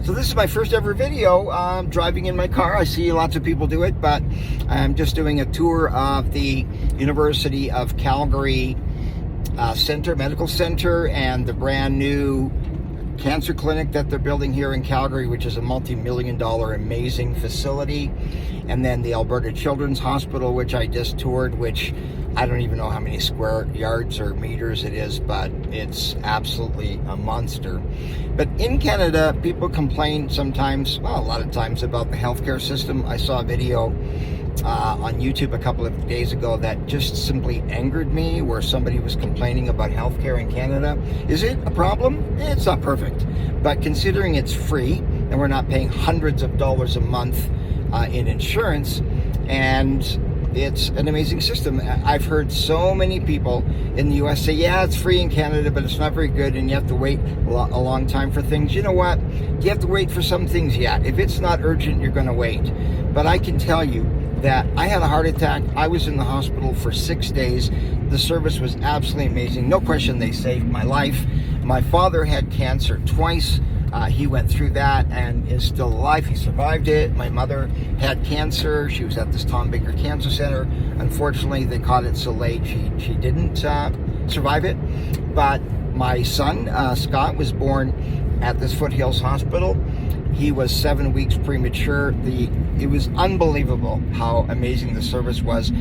So this is my first ever video driving in my car. I see lots of people do it, but I'm just doing a tour of the University of Calgary Medical Center and the brand new cancer clinic that they're building here in Calgary, which is a multi-million-dollar amazing facility. And then the Alberta Children's Hospital, which I just toured, which I don't even know how many square yards or meters it is, but it's absolutely a monster. But in Canada, people complain sometimes, well, a lot of times, about the healthcare system. I saw a video on YouTube a couple of days ago that just simply angered me, where somebody was complaining about healthcare in Canada. Is it a problem? It's not perfect, but considering it's free and we're not paying hundreds of dollars a month in insurance, and it's an amazing system. I've heard so many people in the US say, yeah, it's free in Canada, but it's not very good, and you have to wait a long time for things. You know what? You have to wait for some things, yeah. If it's not urgent, you're going to wait. But I can tell you that I had a heart attack. I was in the hospital for 6 days. The service was absolutely amazing. No question, they saved my life. My father had cancer twice. He went through that and is still alive. He survived it. My mother had cancer. She was at this Tom Baker Cancer Center. Unfortunately, they caught it so late, she didn't survive it. But my son, Scott, was born at this Foothills Hospital. He was 7 weeks premature. It was unbelievable how amazing the service was.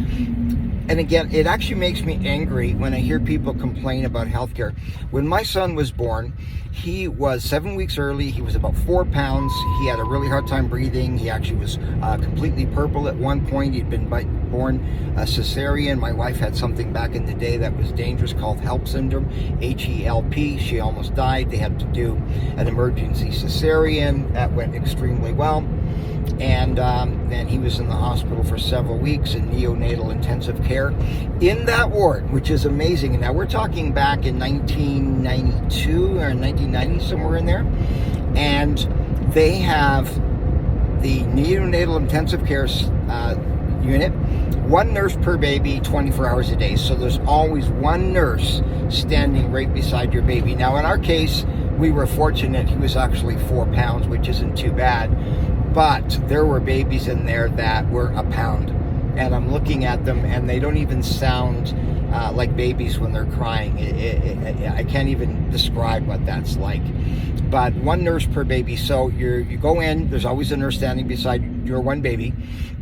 And again, it actually makes me angry when I hear people complain about healthcare. When my son was born, he was 7 weeks early. He was about 4 pounds. He had a really hard time breathing. He actually was completely purple at one point. He'd been born a cesarean. My wife had something back in the day that was dangerous called HELP syndrome, HELP. She almost died. They had to do an emergency cesarean. That went extremely well. And then he was in the hospital for several weeks in neonatal intensive care in that ward, which is amazing. And now we're talking back in 1992 or 1990, somewhere in there. And they have the neonatal intensive care unit, one nurse per baby, 24 hours a day. So there's always one nurse standing right beside your baby. Now, in our case, we were fortunate. He was actually 4 pounds, which isn't too bad. But there were babies in there that were a pound, and I'm looking at them and they don't even sound like babies when they're crying. I can't even describe what that's like. But one nurse per baby. So you go in, there's always a nurse standing beside your one baby,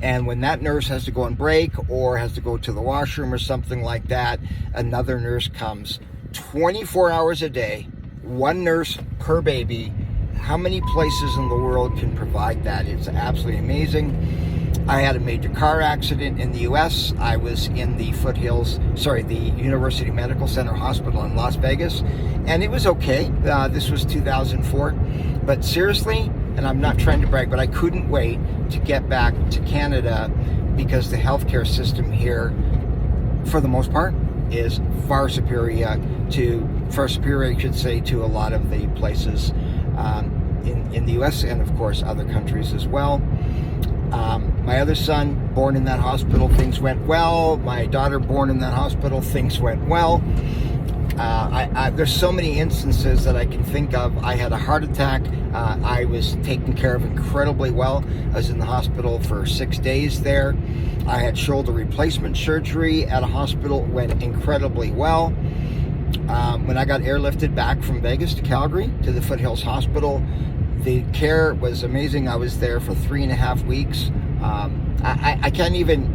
and when that nurse has to go on break or has to go to the washroom or something like that, another nurse comes. 24 hours a day, one nurse per baby. How many places in the world can provide that? It's absolutely amazing. I had a major car accident in the US. I was in the the University Medical Center Hospital in Las Vegas, and it was okay. This was 2004. But seriously, and I'm not trying to brag, but I couldn't wait to get back to Canada, because the healthcare system here, for the most part, is far superior, I should say, to a lot of the places in the US, and of course other countries as well. My other son, born in that hospital, things went well. My daughter, born in that hospital, things went well. There's so many instances that I can think of. I had a heart attack. I was taken care of incredibly well. I was in the hospital for 6 days there. I had shoulder replacement surgery at a hospital. It went incredibly well. When I got airlifted back from Vegas to Calgary to the Foothills Hospital, the care was amazing. I was there for 3.5 weeks. I can't even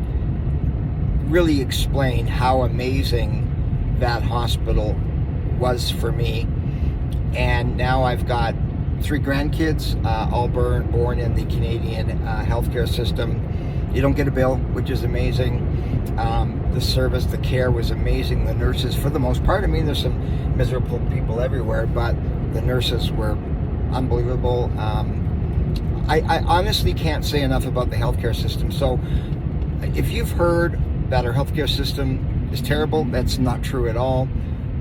really explain how amazing that hospital was for me. And now I've got 3 grandkids, all born in the Canadian healthcare system. You don't get a bill, which is amazing. The service, the care was amazing. The nurses, for the most part, I mean, there's some miserable people everywhere, but the nurses were unbelievable. I honestly can't say enough about the healthcare system. So if you've heard that our healthcare system is terrible, that's not true at all.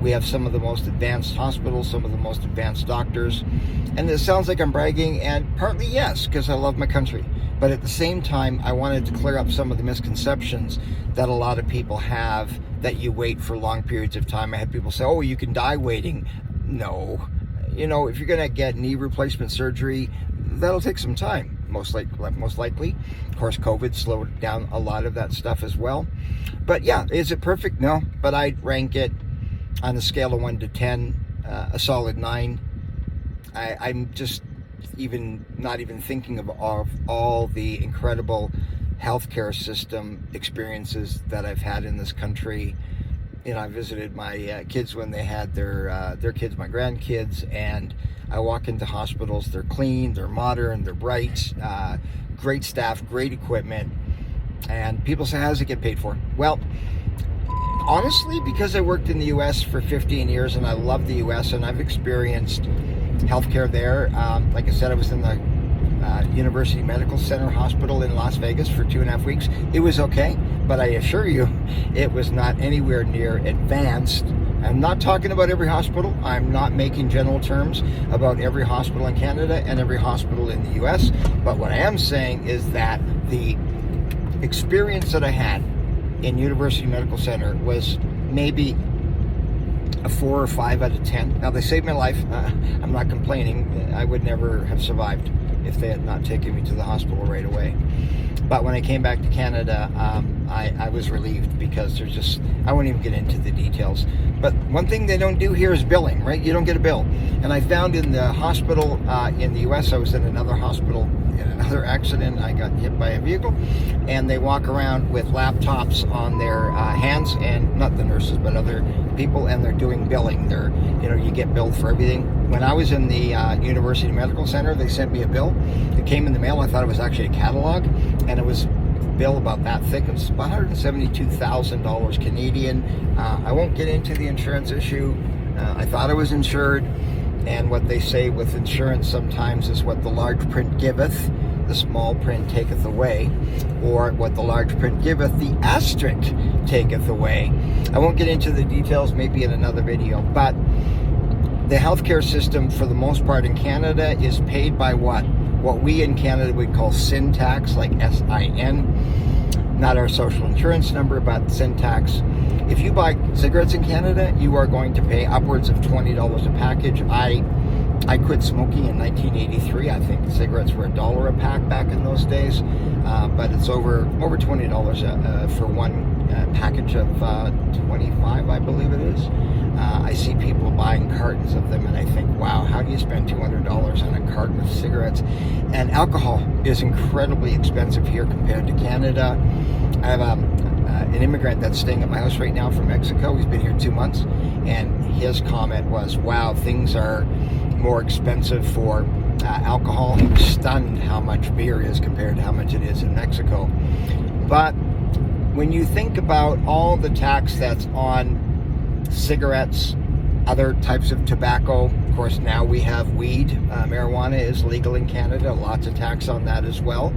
We have some of the most advanced hospitals, some of the most advanced doctors. And it sounds like I'm bragging, and partly yes, because I love my country. But at the same time, I wanted to clear up some of the misconceptions that a lot of people have, that you wait for long periods of time. I had people say, oh, you can die waiting. No. You know, if you're going to get knee replacement surgery, that'll take some time, most likely. Of course, COVID slowed down a lot of that stuff as well. But yeah, is it perfect? No, but I'd rank it on a scale of 1 to 10, a solid 9. I'm just not even thinking of all the incredible healthcare system experiences that I've had in this country. I visited my kids when they had their kids, my grandkids, and I walk into hospitals. They're clean, they're modern, they're bright, great staff, great equipment, and people say, how does it get paid for? Well, honestly, because I worked in the U.S. for 15 years and I love the U.S. and I've experienced healthcare there. Like I said, I was in the University Medical Center Hospital in Las Vegas for 2.5 weeks. It was okay, but I assure you, it was not anywhere near advanced. I'm not talking about every hospital. I'm not making general terms about every hospital in Canada and every hospital in the U.S. But what I am saying is that the experience that I had in University Medical Center was maybe a 4 or 5 out of 10. Now, they saved my life. I'm not complaining. I would never have survived if they had not taken me to the hospital right away. But when I came back to Canada, I was relieved, because I won't even get into the details. But one thing they don't do here is billing, right? You don't get a bill. And I found in the hospital in the U.S., I was in another hospital in another accident. I got hit by a vehicle, and they walk around with laptops on their hands, and not the nurses, but other people, and they're doing billing. You get billed for everything. When I was in the University Medical Center, they sent me a bill. It came in the mail. I thought it was actually a catalog, and it was a bill about that thick. It was $172,000 Canadian. I won't get into the insurance issue. I thought I was insured, and what they say with insurance sometimes is what the large print giveth, the small print taketh away, or what the large print giveth, the asterisk taketh away. I won't get into the details, maybe in another video, but the healthcare system, for the most part in Canada, is paid by what we in Canada would call sin tax, like SIN, not our social insurance number, but sin tax. If you buy cigarettes in Canada, you are going to pay upwards of $20 a package. I quit smoking in 1983. I think cigarettes were $1 a pack back in those days, but it's over $20 for one package of 25, I believe it is. I see people buying cartons of them, and I think, wow, how do you spend $200 on a carton of cigarettes? And alcohol is incredibly expensive here compared to Canada. I have an immigrant that's staying at my house right now from Mexico. He's been here 2 months, and his comment was, wow, things are more expensive for alcohol. He was stunned how much beer is compared to how much it is in Mexico. But when you think about all the tax that's on cigarettes, other types of tobacco, of course now we have weed, marijuana is legal in Canada, lots of tax on that as well.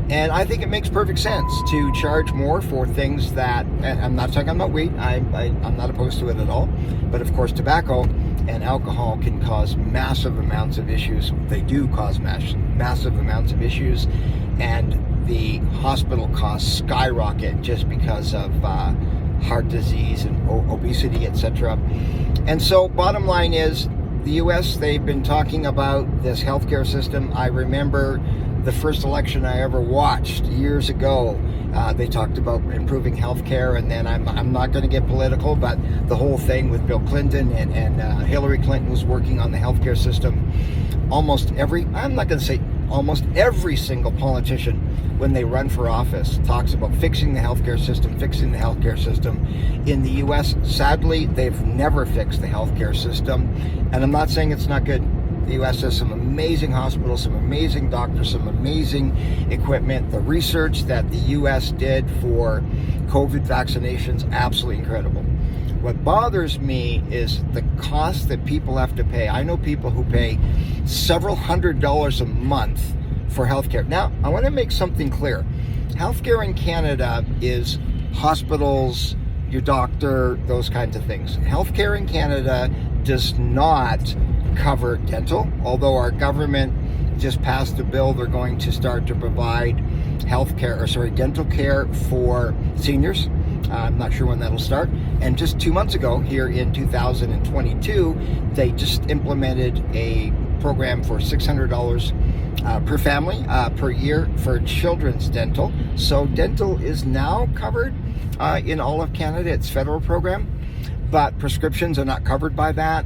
And I think it makes perfect sense to charge more for things that, and I'm not talking about weed, I'm not opposed to it at all, but of course tobacco and alcohol can cause massive amounts of issues. They do cause massive amounts of issues, and the hospital costs skyrocket just because of heart disease and obesity, etc. And so bottom line is, the U.S., they've been talking about this healthcare system. I remember the first election I ever watched years ago, they talked about improving healthcare, and then I'm not going to get political, but the whole thing with Bill Clinton and Hillary Clinton was working on the healthcare system. I'm not going to say almost every single politician, when they run for office, talks about fixing the healthcare system. In the U.S., sadly, they've never fixed the healthcare system, and I'm not saying it's not good. The U.S. has some amazing hospitals, some amazing doctors, some amazing equipment. The research that the U.S. did for COVID vaccinations, absolutely incredible. What bothers me is the cost that people have to pay. I know people who pay several $100s a month for healthcare. Now, I want to make something clear. Healthcare in Canada is hospitals, your doctor, those kinds of things. Healthcare in Canada does not cover dental, although our government just passed a bill. They're going to start to provide dental care for seniors. I'm not sure when that'll start. And just 2 months ago, here in 2022, they just implemented a program for $600 per family per year for children's dental. So dental is now covered in all of Canada. It's a federal program, but prescriptions are not covered by that.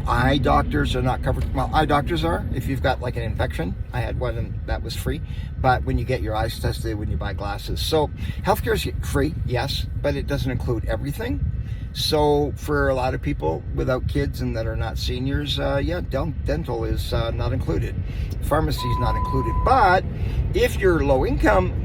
Eye doctors are not covered. Well, eye doctors are if you've got like an infection. I had one and that was free. But when you get your eyes tested, when you buy glasses. So healthcare is free, yes, but it doesn't include everything. So for a lot of people without kids and that are not seniors, dental is not included. Pharmacy is not included. But if you're low income,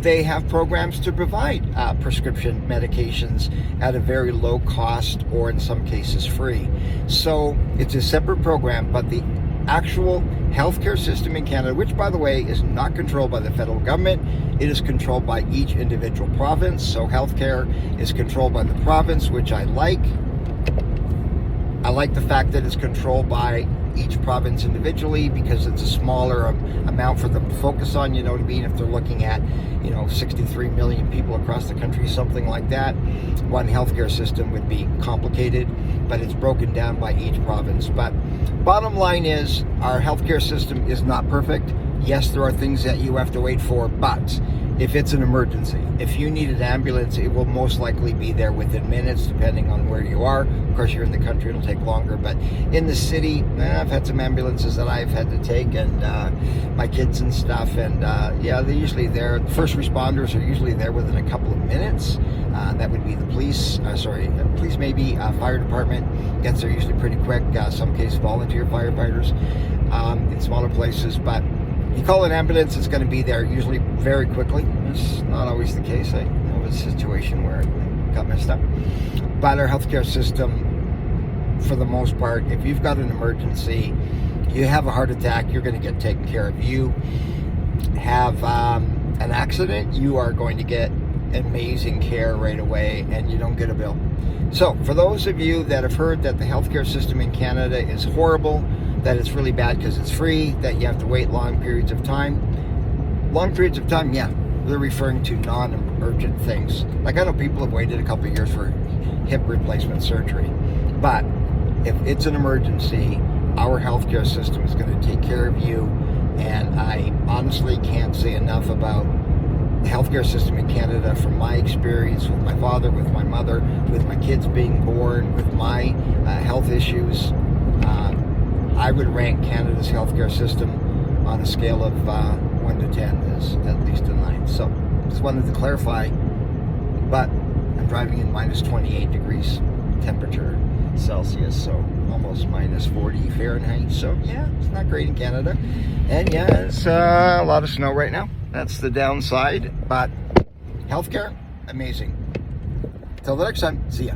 they have programs to provide prescription medications at a very low cost, or in some cases free. So it's a separate program, but the actual healthcare system in Canada, which by the way is not controlled by the federal government, it is controlled by each individual province. So healthcare is controlled by the province, which I like. I like the fact that it's controlled by each province individually, because it's a smaller amount for them to focus on, you know what I mean? If they're looking at, 63 million people across the country, something like that, one healthcare system would be complicated, but it's broken down by each province. But bottom line is, our healthcare system is not perfect. Yes, there are things that you have to wait for, but if it's an emergency, if you need an ambulance, it will most likely be there within minutes, depending on where you are. Of course, you're in the country, it'll take longer, but in the city, I've had some ambulances that I've had to take, and my kids and stuff, and they're usually there. First responders are usually there within a couple of minutes. That would be the police, police maybe, fire department gets there usually pretty quick, some cases volunteer firefighters in smaller places, but you call an ambulance, it's going to be there usually very quickly. It's not always the case. I know a situation where it got messed up. But our healthcare system, for the most part, if you've got an emergency, you have a heart attack, you're going to get taken care of. You have an accident, you are going to get amazing care right away, and you don't get a bill. So for those of you that have heard that the healthcare system in Canada is horrible, that it's really bad because it's free, that you have to wait long periods of time. Long periods of time, yeah, they're referring to non-emergent things. Like I know people have waited a couple of years for hip replacement surgery. But if it's an emergency, our healthcare system is going to take care of you. And I honestly can't say enough about the healthcare system in Canada from my experience with my father, with my mother, with my kids being born, with my health issues. I would rank Canada's healthcare system on a scale of 1 to 10 as at least a 9. So just wanted to clarify, but I'm driving in minus 28 degrees temperature Celsius, so almost minus 40 Fahrenheit. So yeah, it's not great in Canada. And yeah, it's a lot of snow right now. That's the downside, but healthcare, amazing. Till the next time, see ya.